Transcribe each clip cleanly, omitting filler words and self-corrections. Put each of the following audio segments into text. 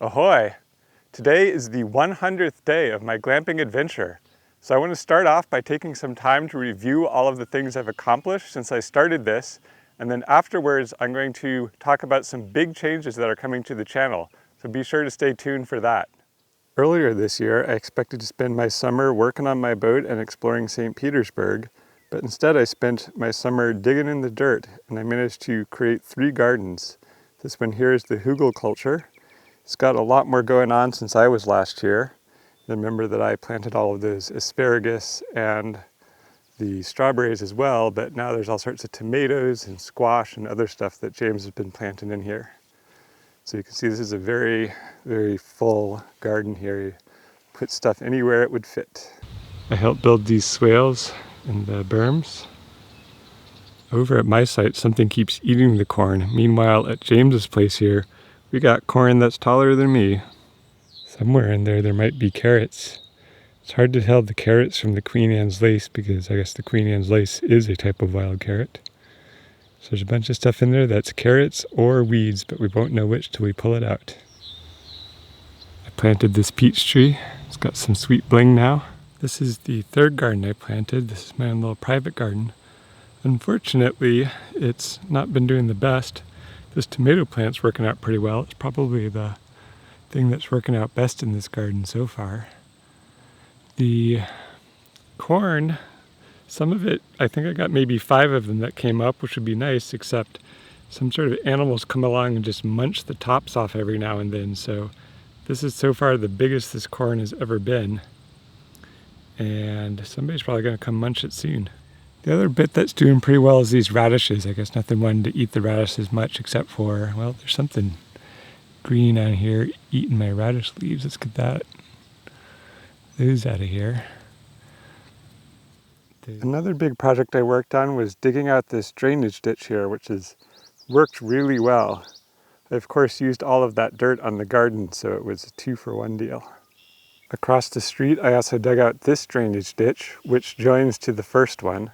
Ahoy! Today is the 100th day of my glamping adventure. So I want to start off by taking some time to review all of the things I've accomplished since I started this, and then afterwards I'm going to talk about some big changes that are coming to the channel, so be sure to stay tuned for that. Earlier this year I expected to spend my summer working on my boat and exploring St. Petersburg, but instead I spent my summer digging in the dirt, and I managed to create 3 gardens. This one here is the hugel culture. It's got a lot more going on since I was last here. Remember that I planted all of those asparagus and the strawberries as well, but now there's all sorts of tomatoes and squash and other stuff that James has been planting in here. So you can see this is a very, very full garden here. You put stuff anywhere it would fit. I helped build these swales and the berms. Over at my site, something keeps eating the corn. Meanwhile, at James's place here, we got corn that's taller than me. Somewhere in there might be carrots. It's hard to tell the carrots from the Queen Anne's lace because I guess the Queen Anne's lace is a type of wild carrot. So there's a bunch of stuff in there that's carrots or weeds, but we won't know which till we pull it out. I planted this peach tree. It's got some sweet bling now. This is the 3rd garden I planted. This is my own little private garden. Unfortunately, it's not been doing the best. This tomato plant's working out pretty well. It's probably the thing that's working out best in this garden so far. The corn, some of it, I think I got maybe 5 of them that came up, which would be nice, except some sort of animals come along and just munch the tops off every now and then. So this is so far the biggest this corn has ever been. And somebody's probably going to come munch it soon. The other bit that's doing pretty well is these radishes. I guess nothing wanted to eat the radishes much except for, well, there's something green on here eating my radish leaves. Let's get those out of here. Another big project I worked on was digging out this drainage ditch here, which has worked really well. I of course used all of that dirt on the garden, so it was a 2-for-1 deal. Across the street I also dug out this drainage ditch, which joins to the first one.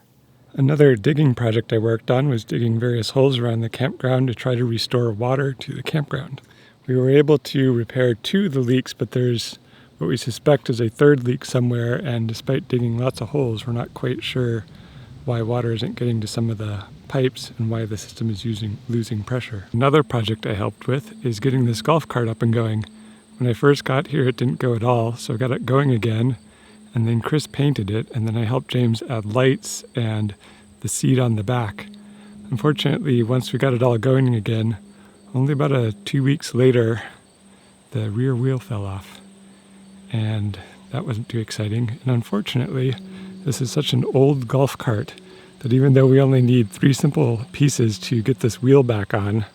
Another digging project I worked on was digging various holes around the campground to try to restore water to the campground. We were able to repair 2 of the leaks, but there's what we suspect is a 3rd leak somewhere, and despite digging lots of holes, we're not quite sure why water isn't getting to some of the pipes and why the system is losing pressure. Another project I helped with is getting this golf cart up and going. When I first got here, it didn't go at all, so I got it going again, and then Chris painted it, and then I helped James add lights and the seat on the back. Unfortunately, once we got it all going again, only about 2 weeks later, the rear wheel fell off. And that wasn't too exciting. And unfortunately, this is such an old golf cart that even though we only need 3 simple pieces to get this wheel back on,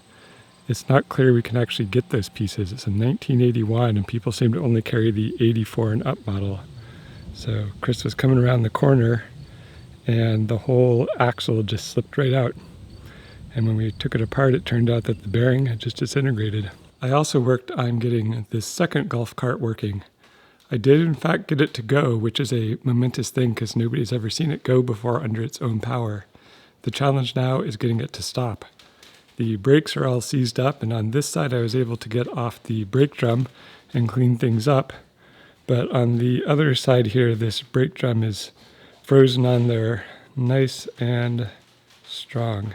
it's not clear we can actually get those pieces. It's a 1981 and people seem to only carry the 84 and up model. So Chris was coming around the corner and the whole axle just slipped right out. And when we took it apart, it turned out that the bearing had just disintegrated. I also worked on getting this 2nd golf cart working. I did in fact get it to go, which is a momentous thing because nobody's ever seen it go before under its own power. The challenge now is getting it to stop. The brakes are all seized up, and on this side I was able to get off the brake drum and clean things up. But on the other side here, this brake drum is frozen on there nice and strong.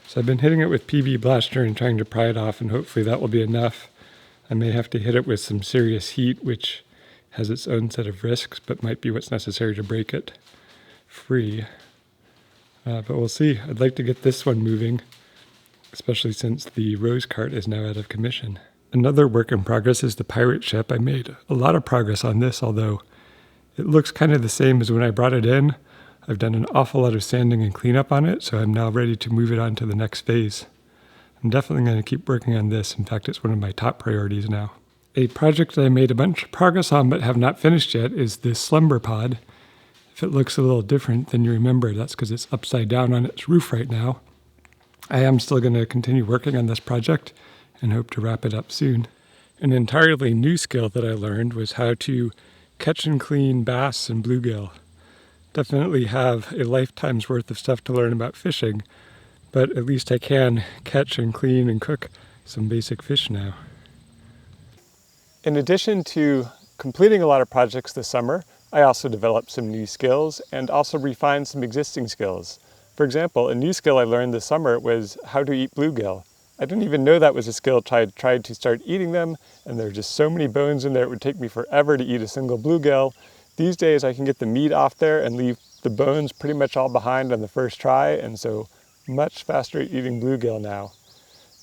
So I've been hitting it with PB Blaster and trying to pry it off, and hopefully that will be enough. I may have to hit it with some serious heat, which has its own set of risks, but might be what's necessary to break it free. But we'll see. I'd like to get this one moving, especially since the Rose cart is now out of commission. Another work in progress is the pirate ship. I made a lot of progress on this, although it looks kind of the same as when I brought it in. I've done an awful lot of sanding and cleanup on it, so I'm now ready to move it on to the next phase. I'm definitely going to keep working on this. In fact, it's one of my top priorities now. A project that I made a bunch of progress on but have not finished yet is this Slumber Pod. If it looks a little different than you remember, that's because it's upside down on its roof right now. I am still going to continue working on this project and hope to wrap it up soon. An entirely new skill that I learned was how to catch and clean bass and bluegill. Definitely have a lifetime's worth of stuff to learn about fishing, but at least I can catch and clean and cook some basic fish now. In addition to completing a lot of projects this summer, I also developed some new skills and also refined some existing skills. For example, a new skill I learned this summer was how to eat bluegill. I didn't even know that was a skill until I tried to start eating them, and there are just so many bones in there it would take me forever to eat a single bluegill. These days I can get the meat off there and leave the bones pretty much all behind on the first try, and so much faster at eating bluegill now.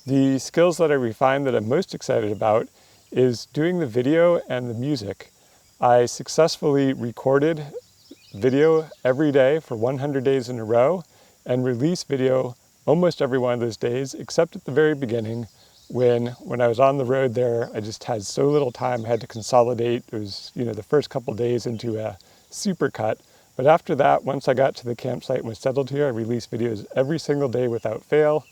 The skills that I refined that I'm most excited about is doing the video and the music. I successfully recorded video every day for 100 days in a row and released video almost every one of those days, except at the very beginning when I was on the road there, I just had so little time, I had to consolidate. It was, the first couple days into a supercut. But after that, once I got to the campsite and was settled here, I released videos every single day without fail.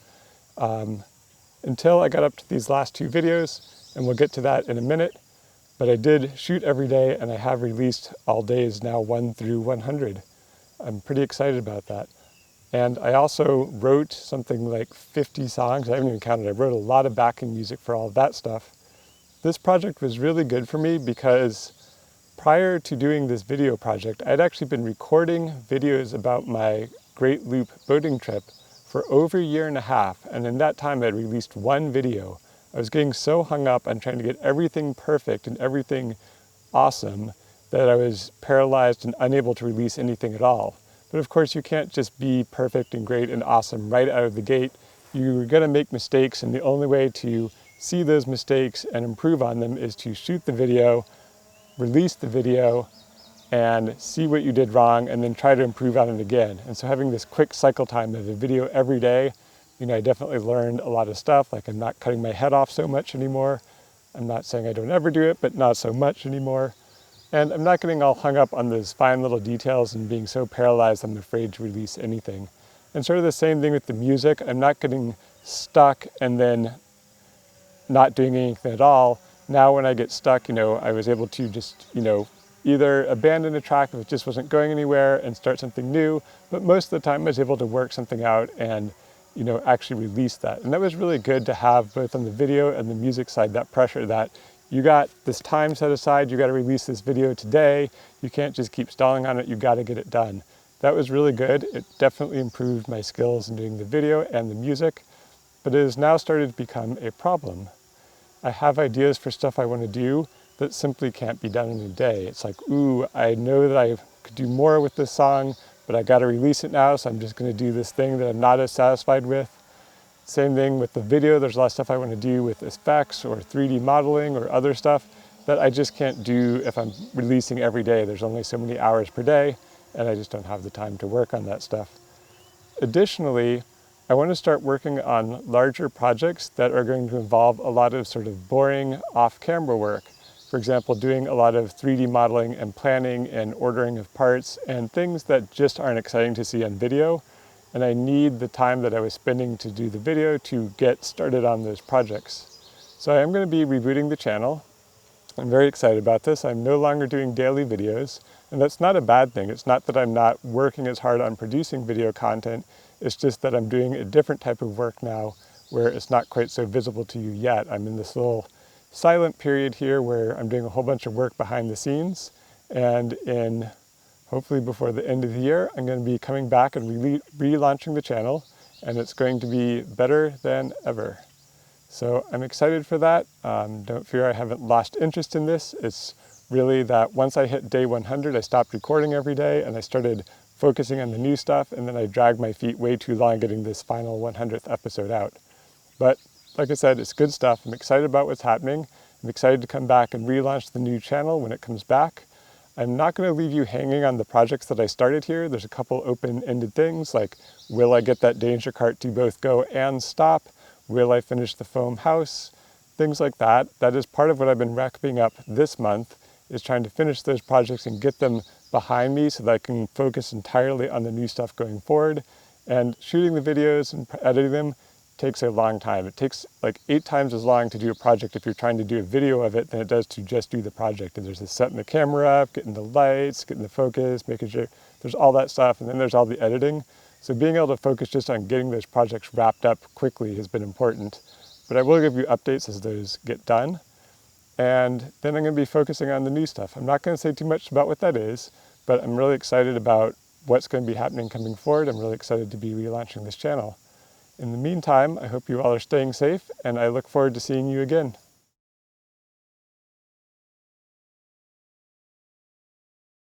Until I got up to these last two videos, and we'll get to that in a minute. But I did shoot every day, and I have released all days now 1 through 100. I'm pretty excited about that. And I also wrote something like 50 songs. I haven't even counted. I wrote a lot of backing music for all of that stuff. This project was really good for me because prior to doing this video project, I'd actually been recording videos about my Great Loop boating trip for over a year and a half, and in that time I'd released one video. I was getting so hung up on trying to get everything perfect and everything awesome that I was paralyzed and unable to release anything at all. But of course you can't just be perfect and great and awesome right out of the gate. You're gonna make mistakes, and the only way to see those mistakes and improve on them is to shoot the video, release the video, and see what you did wrong, and then try to improve on it again. And so having this quick cycle time of a video every day, I definitely learned a lot of stuff, like I'm not cutting my head off so much anymore. I'm not saying I don't ever do it, but not so much anymore. And I'm not getting all hung up on those fine little details and being so paralyzed I'm afraid to release anything. And sort of the same thing with the music. I'm not getting stuck and then not doing anything at all. Now when I get stuck, I was able to just, either abandon a track if it just wasn't going anywhere and start something new, but most of the time I was able to work something out and actually release that. And that was really good to have both on the video and the music side, that pressure that you got this time set aside, you got to release this video today, you can't just keep stalling on it, you got to get it done. That was really good. It definitely improved my skills in doing the video and the music, but it has now started to become a problem. I have ideas for stuff I want to do that simply can't be done in a day. It's like, ooh, I know that I could do more with this song, but I got to release it now, so I'm just going to do this thing that I'm not as satisfied with. Same thing with the video. There's a lot of stuff I want to do with effects or 3D modeling or other stuff that I just can't do if I'm releasing every day. There's only so many hours per day, and I just don't have the time to work on that stuff. Additionally, I want to start working on larger projects that are going to involve a lot of sort of boring off-camera work. For example, doing a lot of 3D modeling and planning and ordering of parts and things that just aren't exciting to see on video. And I need the time that I was spending to do the video to get started on those projects. So I am going to be rebooting the channel. I'm very excited about this. I'm no longer doing daily videos, and that's not a bad thing. It's not that I'm not working as hard on producing video content. It's just that I'm doing a different type of work now where it's not quite so visible to you yet. I'm in this little silent period here where I'm doing a whole bunch of work behind the scenes, and hopefully before the end of the year, I'm going to be coming back and relaunching the channel, and it's going to be better than ever. So I'm excited for that. Don't fear, I haven't lost interest in this. It's really that once I hit day 100, I stopped recording every day and I started focusing on the new stuff, and then I dragged my feet way too long getting this final 100th episode out. But like I said, it's good stuff. I'm excited about what's happening. I'm excited to come back and relaunch the new channel when it comes back. I'm not going to leave you hanging on the projects that I started here. There's a couple open-ended things like, will I get that danger cart to both go and stop? Will I finish the foam house? Things like that. That is part of what I've been wrapping up this month, is trying to finish those projects and get them behind me so that I can focus entirely on the new stuff going forward. And shooting the videos and editing them takes a long time. It takes like 8 times as long to do a project if you're trying to do a video of it than it does to just do the project. And there's the setting the camera up, getting the lights, getting the focus, making sure there's all that stuff, and then there's all the editing. So being able to focus just on getting those projects wrapped up quickly has been important. But I will give you updates as those get done. and then I'm going to be focusing on the new stuff. I'm not going to say too much about what that is, but I'm really excited about what's going to be happening coming forward. I'm really excited to be relaunching this channel. In the meantime, I hope you all are staying safe, and I look forward to seeing you again.